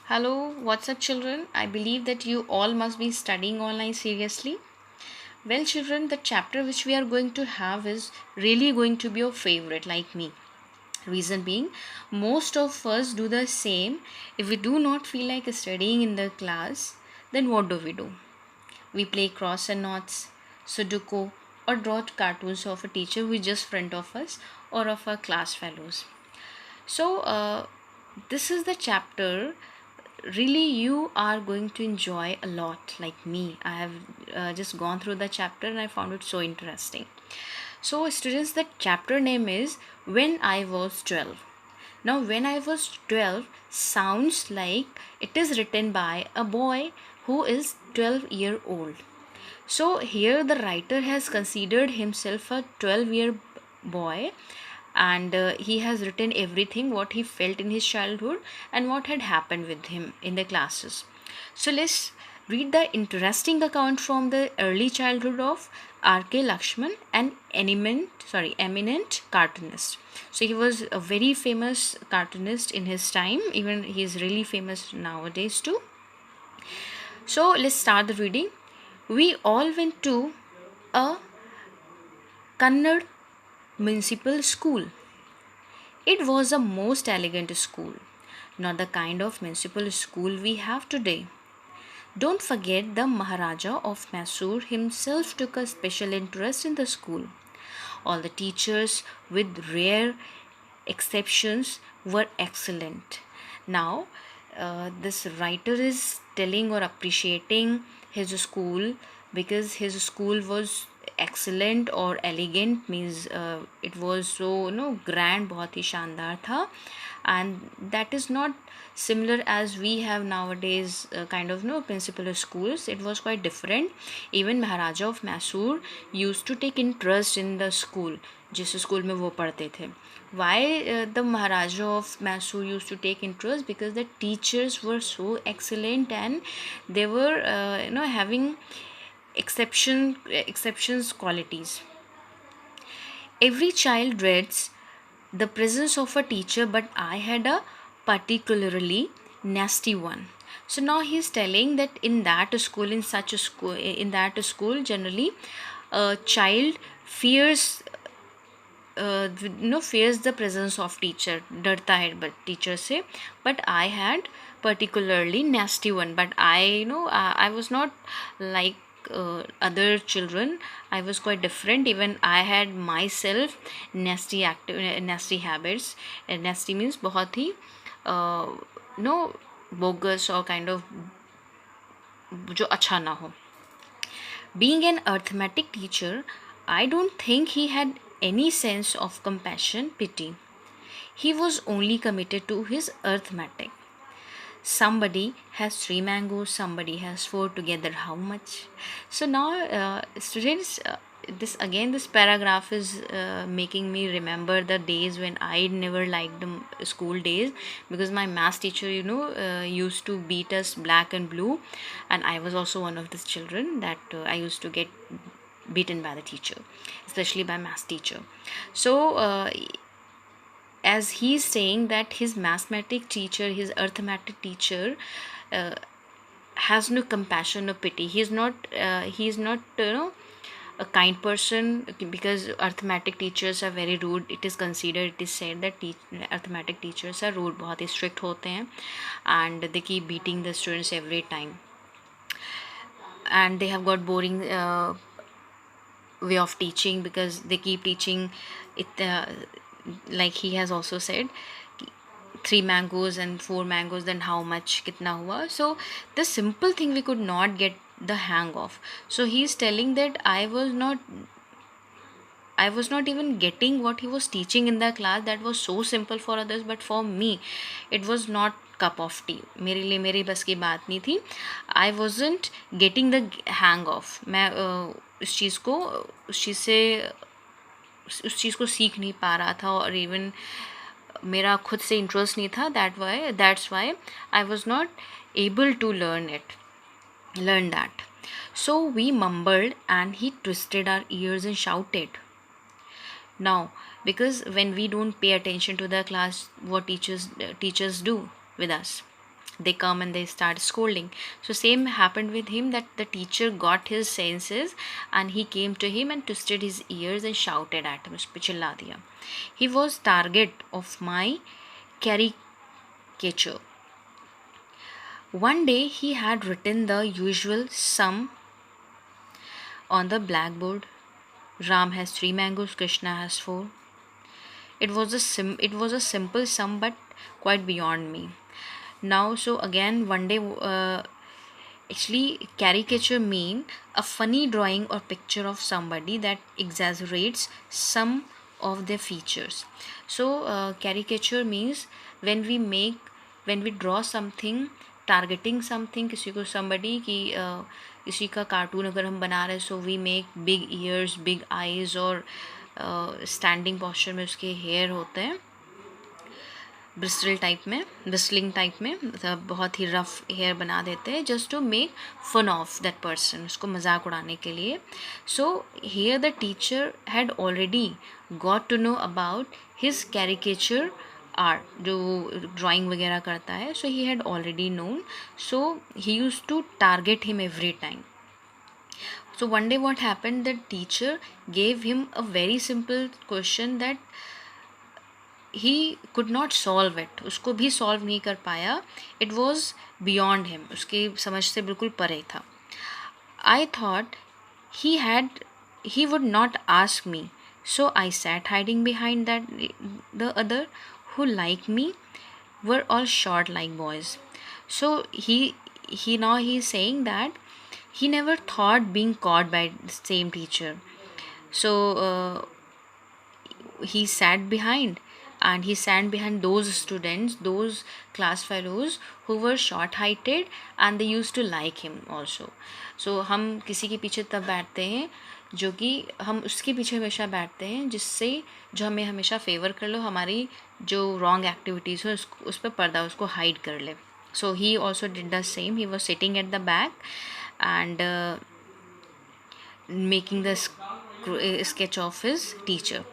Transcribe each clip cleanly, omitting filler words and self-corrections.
Hello, what's up, children? I believe that you all must be studying online seriously. Well, children, the chapter which we are going to have is really going to be your favorite, like me. Reason being, most of us do the same. If we do not feel like studying in the class, then what do? We play cross and knots, Sudoku, or draw cartoons of a teacher who is just front of us or of our class fellows. So, this is the chapter really you are going to enjoy a lot. Like me, I have just gone through the chapter and I found it so interesting. So students, the chapter name is When I Was 12. Now when I was 12 sounds like it is written by a boy who is 12-year old. So here the writer has considered himself a 12-year boy, and he has written everything what he felt in his childhood and what had happened with him in the classes. So let's read the interesting account from the early childhood of R.K. Lakshman, an eminent cartoonist. So he was a very famous cartoonist in his time. Even he is really famous nowadays too. So let's start the reading. We all went to a Kannad municipal school. It was a most elegant school, not the kind of municipal school we have today. Don't forget the Maharaja of Mysore himself took a special interest in the school. All the teachers, with rare exceptions, were excellent. Now, this writer is telling or appreciating his school because his school was excellent or elegant, means it was so grand, बहुत ही शानदार था, and that is not similar as we have nowadays kind of principal schools. It was quite different. Even Maharaja of Mysore used to take interest in the school जिस school में वो पढ़ते थे. Why the Maharaja of Mysore used to take interest? Because the teachers were so excellent and they were having exceptions qualities. Every child dreads the presence of a teacher, but I had a particularly nasty one. So now he's telling that in that school, generally, a child fears fears the presence of teacher, डरता है but teacher से. But I had particularly nasty one. But I was not like other children. I was quite different. Even I had myself nasty habits. Nasty means बहुत ही bogus or kind of जो अच्छा ना हो. Being an arithmetic teacher, I don't think he had any sense of compassion, pity. He was only committed to his arithmetic. Somebody has 3 mangoes, somebody has 4, together how much? So now students, this paragraph is making me remember the days when I never liked the school days, because my math teacher used to beat us black and blue, and I was also one of these children that I used to get beaten by the teacher, especially by math teacher. So as he's saying that his mathematic teacher, his arithmetic teacher, has no compassion or pity. He's not a kind person, because arithmetic teachers are very rude. It is said that arithmetic teachers are rude, बहुत ही strict होते हैं, and they keep beating the students every time, and they have got boring way of teaching, because they keep teaching it like he has also said, 3 mangoes and 4 mangoes, then how much, kitna hua. So the simple thing we could not get the hang of. So he's telling that I was not even getting what he was teaching in the class. That was so simple for others, but for me it was not cup of tea. मेरे लिए मेरी बस की बात नहीं थी. I wasn't getting the hang of. मैं उस चीज़ को सीख नहीं पा रहा था, और इवन मेरा खुद से इंटरेस्ट नहीं था. That's why I was not able to learn that. So we mumbled and he twisted our ears and shouted. Now, because when we don't pay attention to the class, what teachers do with us? they come and they start scolding. So same happened with him, that the teacher got his senses and he came to him and twisted his ears and shouted at him, उस पे चिल्ला दिया. He was target of my caricature. One day he had written the usual sum on the blackboard. Ram has 3 mangoes, Krishna has 4. It was a simple sum but quite beyond me. Now, so again one day, actually caricature mean a funny drawing or picture of somebody that exaggerates some of their features. So caricature means when we draw something targeting something, किसी को somebody कि किसी का cartoon अगर हम बना रहे, so we make big ears, big eyes, और स्टैंडिंग पॉस्चर में उसके हेयर होते हैं ब्रिस्लिंग टाइप में, मतलब बहुत ही रफ हेयर बना देते हैं just to make fun of that person, उसको मजाक उड़ाने के लिए. So here the teacher had already got to know about his caricature art, जो ड्राइंग वगैरह करता है. So he had already known, so he used to target him every time. So one day what happened, the teacher gave him a very simple question that he could not solve it. उसको भी solve नहीं कर पाया. It was beyond him. उसकी समझ से बिल्कुल परे था. I thought he would not ask me. So I sat hiding behind that the other who like me were all short like boys. So he's saying that he never thought being caught by the same teacher. So he sat behind those students, those class fellows who were short heighted and they used to like him also. So हम किसी के पीछे तब बैठते हैं जो कि हम उसके पीछे हमेशा बैठते हैं जिससे जो हमें हमेशा फेवर कर लो, हमारी जो रॉन्ग एक्टिविटीज़ हो उस पर पर्दा उसको हाइड कर ले. So he also did the same. He was sitting at the back and making the sketch of his teacher.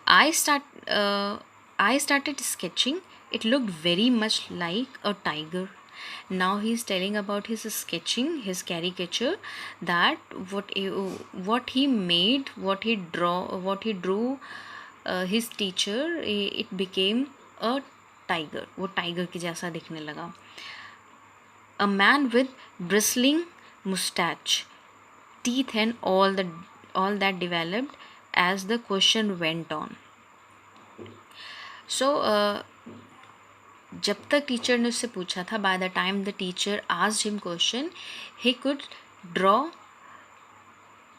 I started sketching. It looked very much like a tiger. Now he's telling about his sketching, his caricature, that what he made, what he drew his teacher, it became a tiger. वो tiger की जैसा दिखने लगा. A man with bristling mustache, teeth and all that developed as the question went on. So जब तक teacher ने उससे पूछा था, by the time the teacher asked him question, he could draw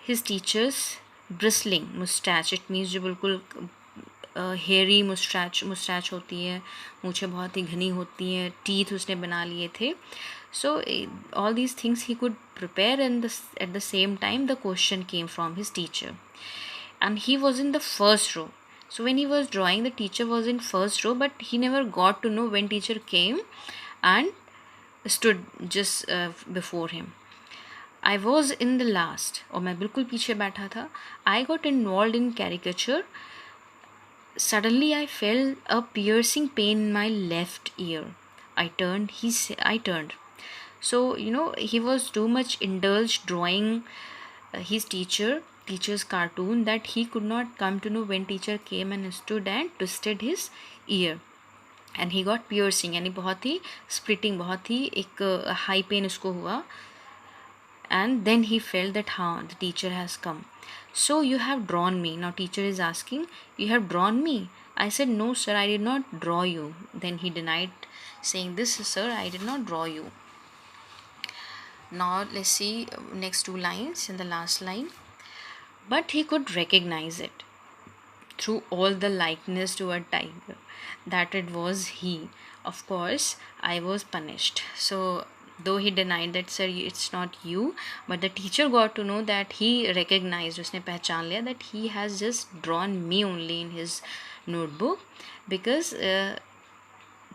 his teacher's bristling mustache. It means जो बिल्कुल hairy moustache होती है, मूछें बहुत ही घनी होती हैं, टीथ उसने बना लिए थे. So all these things he could prepare, and at the same time the question came from his teacher, and he was in the first row. So when he was drawing, the teacher was in first row, but he never got to know when teacher came and stood just before him. I was in the last, और मैं बिल्कुल पीछे बैठा था. I got involved in caricature. Suddenly I felt a piercing pain in my left ear. I turned. So he was too much indulged drawing his teacher's cartoon that he could not come to know when teacher came and stood and twisted his ear, and he got piercing, यानी बहुत ही splitting, बहुत ही एक high pain उसको हुआ. And then he felt that the teacher has come. So you have drawn me. Now teacher is asking, you have drawn me? I said, no sir, I did not draw you. Then he denied, saying, this sir, I did not draw you. Now let's see next two lines in the last line. But he could recognize it through all the likeness to a tiger that it was he. Of course I was punished. So though he denied that, sir, it's not you, but the teacher got to know that he recognized, उसने पहचान लिया that he has just drawn me only in his notebook, because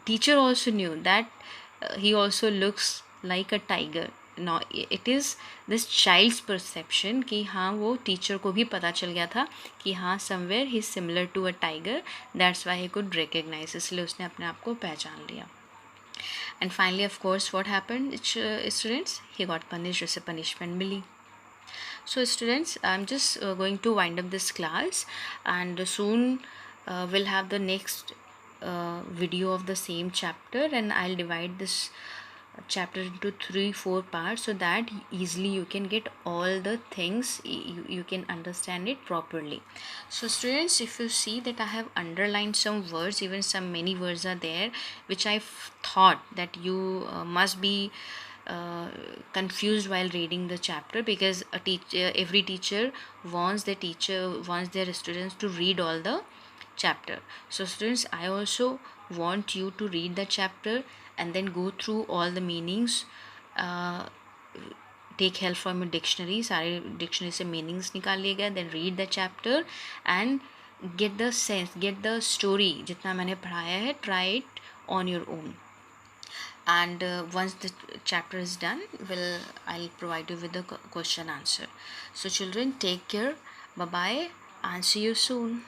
teacher also knew that he also looks like a tiger. Now it is this child's perception कि हाँ वो teacher को भी पता चल गया था कि हाँ somewhere he is similar to a tiger, that's why he could recognize, इसलिए उसने अपने आप को पहचान लिया. And finally, of course, what happened, students? He got punished. जैसे punishment milli. So students, I'm just going to wind up this class, and soon we'll have the next video of the same chapter, and I'll divide this chapter into 3-4 parts so that easily you can get all the things, you can understand it properly. So students, if you see that I have underlined some words, even some many words are there which I thought that you must be confused while reading the chapter, because every teacher wants their students to read all the chapter. So students, I also want you to read the chapter and then go through all the meanings, take help from a dictionary, सारे dictionary से meanings निकाल लिए गए, then read the chapter and get the sense, get the story जितना मैंने पढ़ाया है, try it on your own. And once the chapter is done, I'll provide you with the question answer. So children, take care, bye bye, and see you soon.